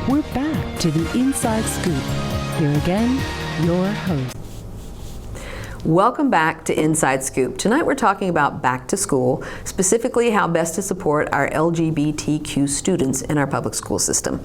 We're back to the Inside Scoop. Here again, your host. Welcome back to Inside Scoop. Tonight we're talking about back to school, specifically how best to support our LGBTQ students in our public school system.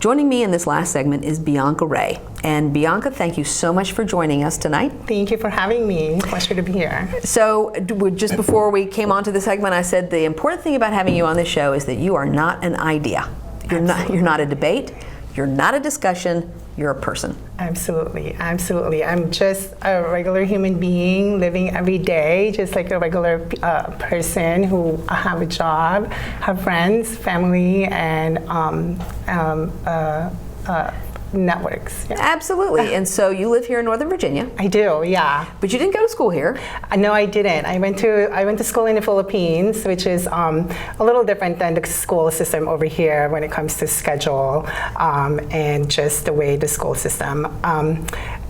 Joining me in this last segment is Bianca Rey. And Bianca, thank you so much for joining us tonight. Thank you for having me. Pleasure to be here. So just before we came onto the segment, I said the important thing about having you on this show is that you are not an idea. You're not a debate. You're not a discussion. You're a person. Absolutely, absolutely. I'm just a regular human being living every day, just like a regular person who have a job, have friends, family, and networks. Yeah. Absolutely. And so you live here in Northern Virginia. I do, yeah. But you didn't go to school here. No, I didn't. I went to school in the Philippines, which is a little different than the school system over here when it comes to schedule and just the way the school system.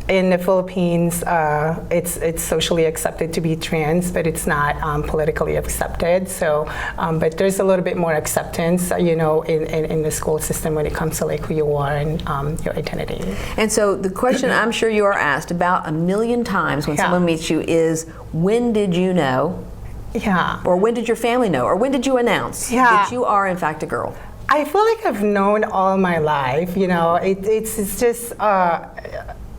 In the Philippines, it's socially accepted to be trans, but it's not politically accepted. So, but there's a little bit more acceptance, in the school system when it comes to like who you are and your identity. And so the question I'm sure you are asked about 1 million times when someone meets you is, when did you know? Yeah. Or when did your family know? Or when did you announce that you are in fact a girl? I feel like I've known all my life. It's just.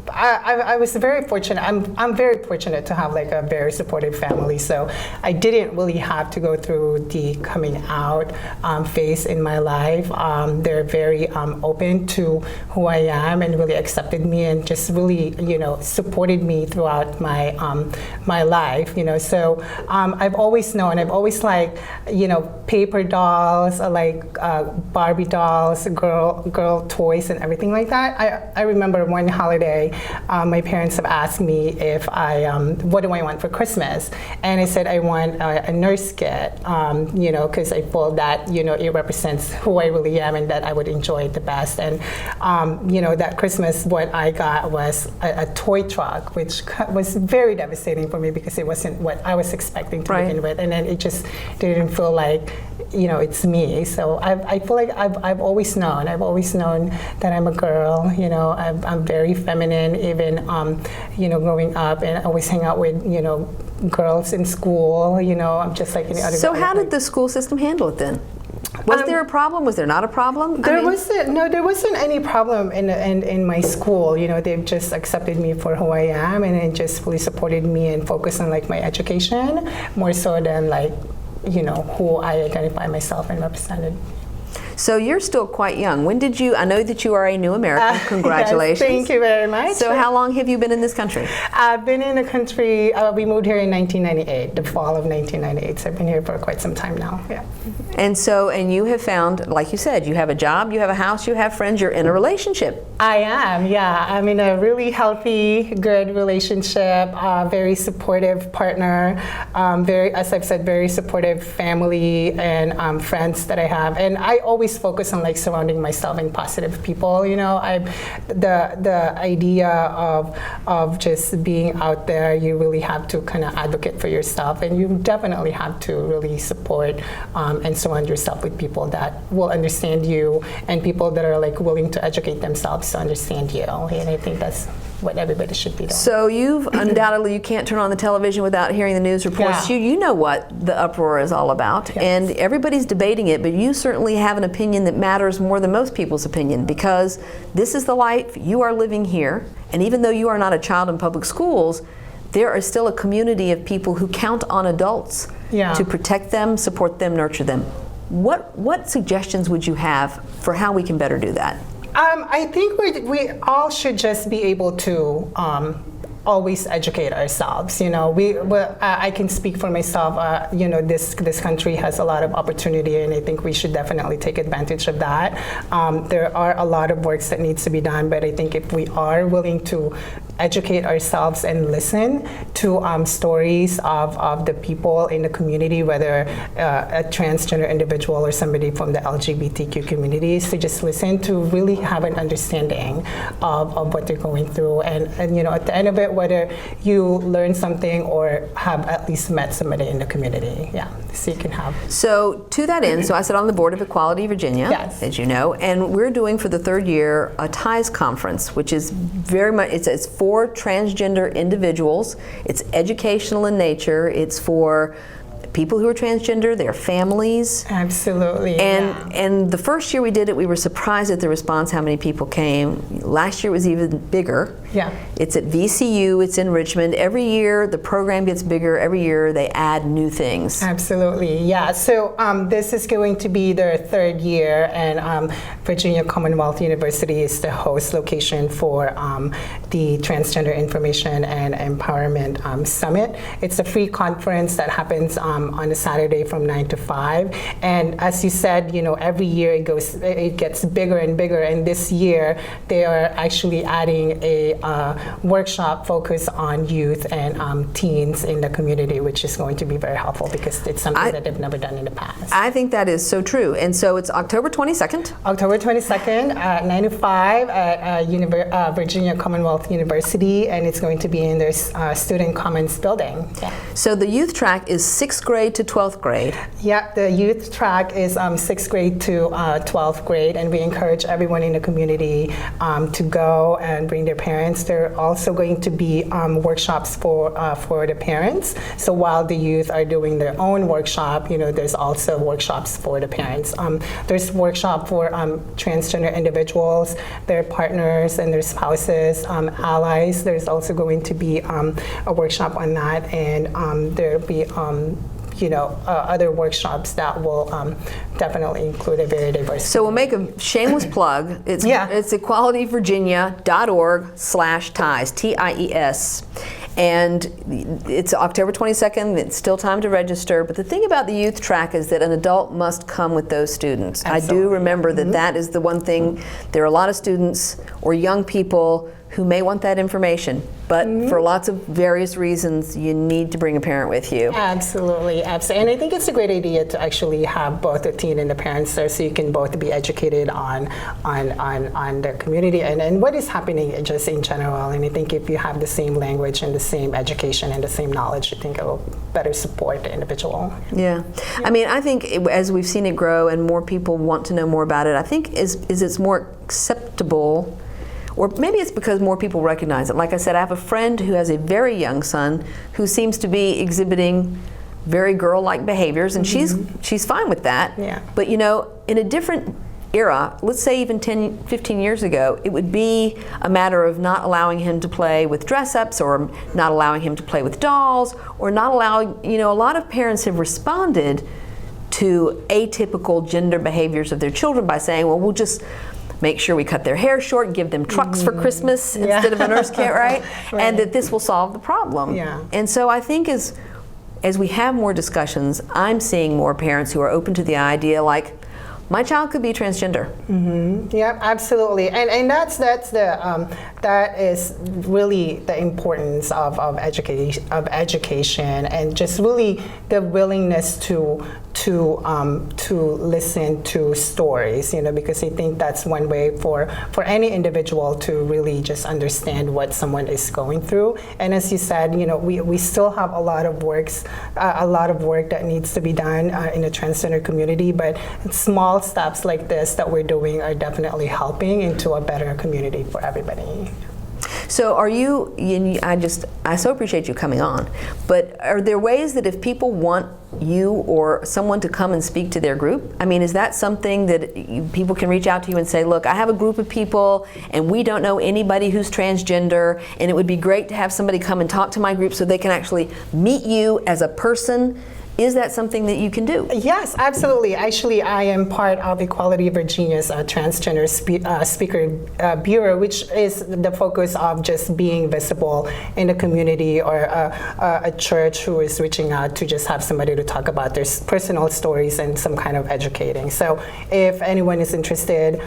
I was very fortunate. I'm very fortunate to have like a very supportive family. So I didn't really have to go through the coming out phase in my life. They're very open to who I am and really accepted me and just really supported me throughout my my life. So I've always known. I've always liked paper dolls, like Barbie dolls, girl toys, and everything like that. I remember one holiday. My parents have asked me if what do I want for Christmas? And I said I want a nurse kit, because I feel that, it represents who I really am and that I would enjoy it the best. And, that Christmas, what I got was a toy truck, which was very devastating for me because it wasn't what I was expecting to begin with. And then it just didn't feel like, it's me. So I feel like I've always known that I'm a girl. I'm very feminine, even growing up, and I always hang out with girls in school. I'm just like any other. So how did the school system handle it then? Was there a problem? Was there not a problem? There wasn't any problem in my school. They've just accepted me for who I am, and it just really supported me and focused on like my education more so than like who I identify myself and represented. So you're still quite young. When did you, I know that you are a new American, congratulations. Yes, thank you very much. So how long have you been in this country? I've been in the country, we moved here in 1998, the fall of 1998, so I've been here for quite some time now, yeah. And you have found, like you said, you have a job, you have a house, you have friends, you're in a relationship. I am, yeah. I'm in a really healthy, good relationship, very supportive partner, as I've said, very supportive family and friends that I have. And I always focus on like surrounding myself in positive people. The idea of just being out there, you really have to kind of advocate for yourself, and you definitely have to really support and surround yourself with people that will understand you and people that are like willing to educate themselves to understand you. And I think that's what everybody should be doing. So you've undoubtedly, you can't turn on the television without hearing the news reports. Yeah. You know what the uproar is all about, yes. And everybody's debating it, but you certainly have an opinion that matters more than most people's opinion, because this is the life you are living here, and even though you are not a child in public schools, there is still a community of people who count on adults to protect them, support them, nurture them. What suggestions would you have for how we can better do that? I think we all should just be able to always educate ourselves. I can speak for myself. This country has a lot of opportunity, and I think we should definitely take advantage of that. There are a lot of works that needs to be done, but I think if we are willing to educate ourselves and listen to stories of the people in the community, whether a transgender individual or somebody from the LGBTQ communities, to just listen, to really have an understanding of what they're going through, and you know, at the end of it, whether you learn something or have at least met somebody in the community, so you can have. So to that end, so I sit on the board of Equality Virginia, Yes. as you know, and we're doing for the third year a TIES conference, which is very much, it's for transgender individuals. It's educational in nature. It's for people who are transgender, their families. Absolutely. And the first year we did it, we were surprised at the response, how many people came. Last year it was even bigger. Yeah. It's at VCU, it's in Richmond. Every year the program gets bigger. Every year they add new things. Absolutely, yeah. So this is going to be their third year, and Virginia Commonwealth University is the host location for the Transgender Information and Empowerment Summit. It's a free conference that happens on a Saturday from 9 to 5. And as you said, you know, every year it gets bigger and bigger. And this year they are actually adding a workshop focused on youth and teens in the community, which is going to be very helpful because it's something that they've never done in the past. I think that is so true. And so it's October 22nd. October 22nd at 9 to 5 at Virginia Commonwealth University, and it's going to be in their Student Commons building. Yeah. So the youth track is 6th grade to 12th grade. Yeah, the youth track is 6th grade to 12th grade, and we encourage everyone in the community to go and bring their parents. There are also going to be workshops for the parents. So while the youth are doing their own workshop, you know, there's also workshops for the parents. There's workshop for transgender individuals, their partners and their spouses, allies. There's also going to be a workshop on that, and there'll be other workshops that will definitely include a very diverse. So we'll make a shameless plug. It's equalityvirginia.org/TIES, TIES. And it's October 22nd. It's still time to register. But the thing about the youth track is that an adult must come with those students. Absolutely. I do remember that that is the one thing. There are a lot of students or young people who may want that information, but for lots of various reasons, you need to bring a parent with you. Absolutely, absolutely. And I think it's a great idea to actually have both the teen and the parents there, so you can both be educated on the community and what is happening just in general. And I think if you have the same language and the same education and the same knowledge, I think it will better support the individual. Yeah. I mean, I think as we've seen it grow and more people want to know more about it, I think it's more acceptable. Or maybe it's because more people recognize it. Like I said, I have a friend who has a very young son who seems to be exhibiting very girl-like behaviors, and she's fine with that. Yeah. But you know, in a different era, let's say even 10, 15 years ago, it would be a matter of not allowing him to play with dress-ups, or not allowing him to play with dolls, or not allowing, you know, a lot of parents have responded to atypical gender behaviors of their children by saying, well, we'll just make sure we cut their hair short, give them trucks for Christmas instead of a nurse kit, right? And that this will solve the problem. Yeah. And so I think as we have more discussions, I'm seeing more parents who are open to the idea, like, my child could be transgender. Yeah, absolutely, and that is really the importance of education, and just really the willingness to listen to stories, you know, because I think that's one way for any individual to really just understand what someone is going through. And as you said, you know, we still have a lot of work that needs to be done in the transgender community, but small steps like this that we're doing are definitely helping into a better community for everybody. So are you, I so appreciate you coming on, but are there ways that if people want you or someone to come and speak to their group, I mean, is that something that people can reach out to you and say, look, I have a group of people and we don't know anybody who's transgender, and it would be great to have somebody come and talk to my group so they can actually meet you as a person Is that something that you can do? Yes, absolutely. Actually, I am part of Equality Virginia's Transgender Speaker Bureau, which is the focus of just being visible in the community, or a church who is reaching out to just have somebody to talk about their personal stories and some kind of educating. So if anyone is interested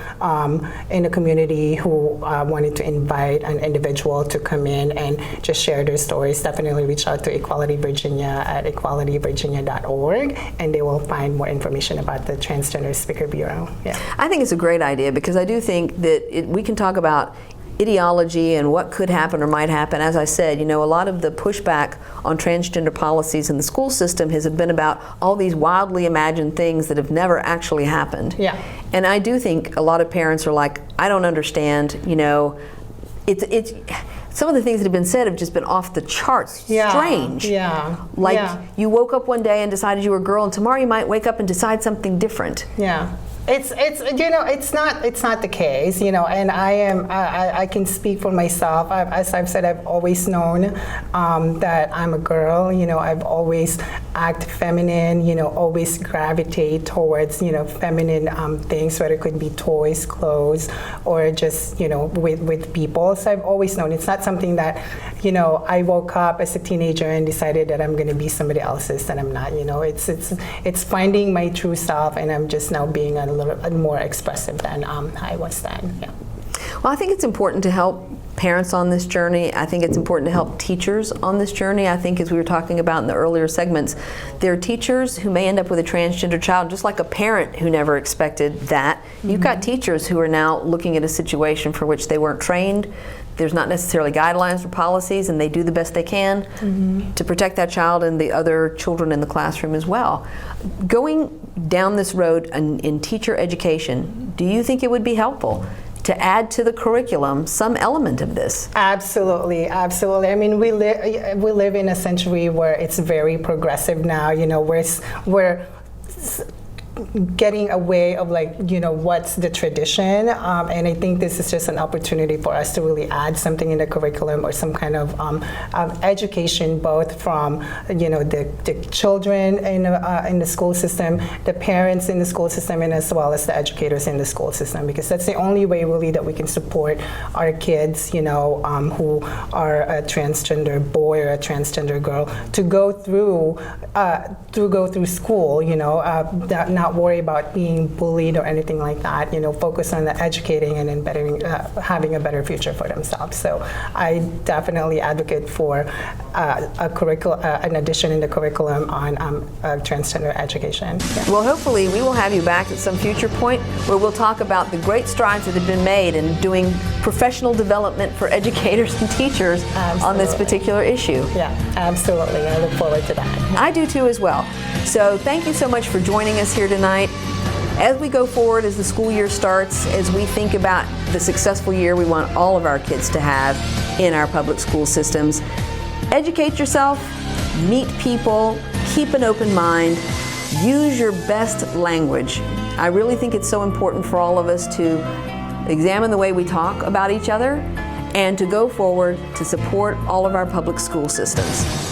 in the community who wanted to invite an individual to come in and just share their stories, definitely reach out to Equality Virginia at equalityvirginia.org, and they will find more information about the Transgender Speaker Bureau. Yeah. I think it's a great idea, because I do think that we can talk about ideology and what could happen or might happen. As I said, a lot of the pushback on transgender policies in the school system has been about all these wildly imagined things that have never actually happened. Yeah. And I do think a lot of parents are like, I don't understand, it's some of the things that have been said have just been off the charts. Strange. Yeah. Like you woke up one day and decided you were a girl, and tomorrow you might wake up and decide something different. Yeah. It's not the case, and I can speak for myself. As I've said, I've always known that I'm a girl. I've always act feminine. Always gravitate towards feminine things, whether it could be toys, clothes, or just with people. So I've always known it's not something that I woke up as a teenager and decided that I'm going to be somebody else's that I'm not. It's finding my true self, and I'm just now being a little more expressive than I was then. Yeah. Well, I think it's important to help parents on this journey. I think it's important to help teachers on this journey. I think, as we were talking about in the earlier segments, there are teachers who may end up with a transgender child, just like a parent who never expected that. Mm-hmm. You've got teachers who are now looking at a situation for which they weren't trained. There's not necessarily guidelines or policies, and they do the best they can to protect that child and the other children in the classroom as well. Going down this road in teacher education, do you think it would be helpful to add to the curriculum some element of this? Absolutely, absolutely. I mean, we live in a century where it's very progressive now. We're getting away of what's the tradition, and I think this is just an opportunity for us to really add something in the curriculum, or some kind of education, both from the children in the school system, the parents in the school system, and as well as the educators in the school system, because that's the only way really that we can support our kids who are a transgender boy or a transgender girl to go through school, not worry about being bullied or anything like that. Focus on the educating and then having a better future for themselves. So I definitely advocate for an addition in the curriculum on transgender education. Yeah. Well, hopefully we will have you back at some future point where we'll talk about the great strides that have been made in doing professional development for educators and teachers on this particular issue. Yeah, absolutely. I look forward to that. I do too as well. So thank you so much for joining us here tonight. As we go forward, as the school year starts, as we think about the successful year we want all of our kids to have in our public school systems, educate yourself, meet people, keep an open mind, use your best language. I really think it's so important for all of us to examine the way we talk about each other and to go forward to support all of our public school systems.